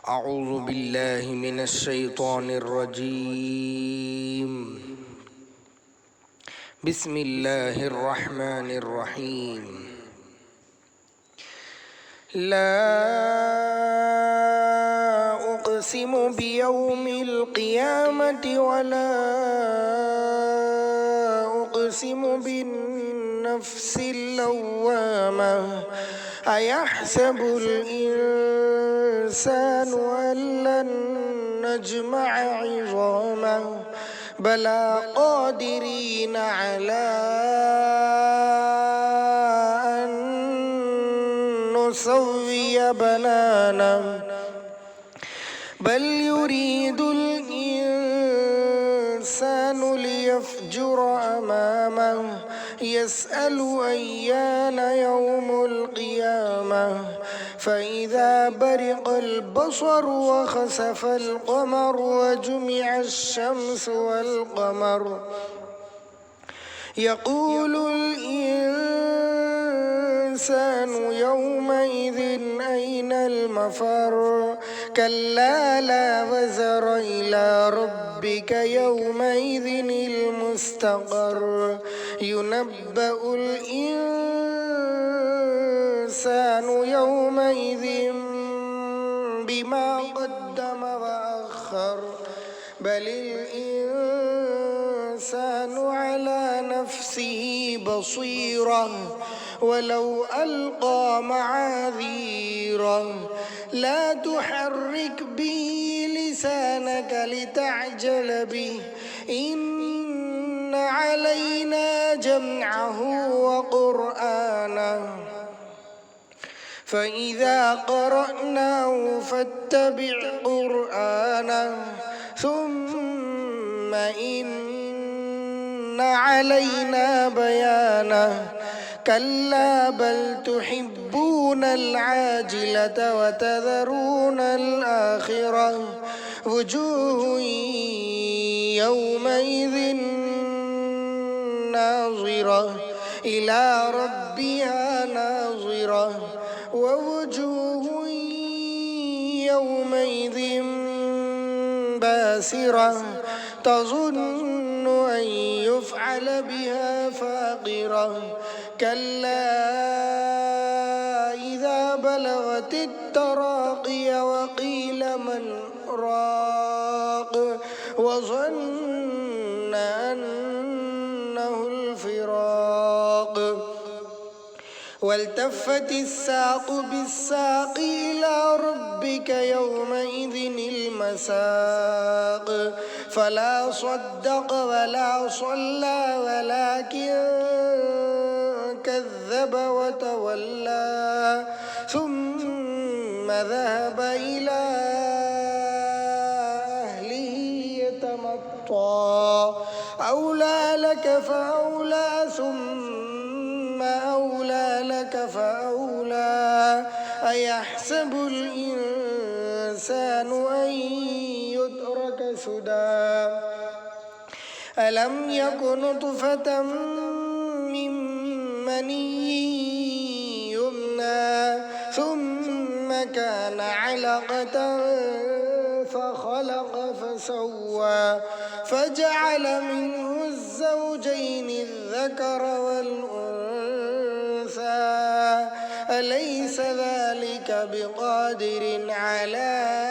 أعوذ بالله من الشيطان الرجيم. بسم الله الرحمن الرحيم. لا أقسم بيوم القيامة ولا أقسم بالنفس اللوامة أيحسب الإنسان أن لن نجمع عظامه بلى قادرين على أن نسوي بنانه بل يريد الإنسان ليفجر أمامه يسأل أيان يوم القيامة فإذا برق البصر وخسف القمر وجمع الشمس والقمر يقول الإنسان يومئذ أين المفر كلا لا وزر إلى ربك يومئذ المستقر ينبأ الإنسان يومئذ بما قدم وأخر بل الإنسان على نفسه بصيرة ولو ألقى معاذيره لا تحرك به لسانك لتعجل به إن علينا جمعه وقرآنه فإذا قرأناه فاتبع قرآنه ثم إن علينا بيانه كلا بل تحبون العاجلة وتذرون الآخرة وجوه يومئذ ناظرة إلى ربها ناظرة ووجوه يومئذ باسرة تظن أن يفعل بها فاقرة كلا إذا بلغت التراقي وقيل من راق وظن أنه الفراق والتفت الساق بالساق إلى ربك يومئذ المساق فلا صدق ولا صلى ولكن كذب وتولى ثم ذهب إلى أهله يتمطى أولى لك فأولى ثم أولى لك فأولى أيحسب الإنسان أن يترك سدى ألم يك نطفة من مني يمنى ثم كان علقة فخلق فسوى فجعل منه الزوجين الذكر والأنثى أليس ذلك بقادر على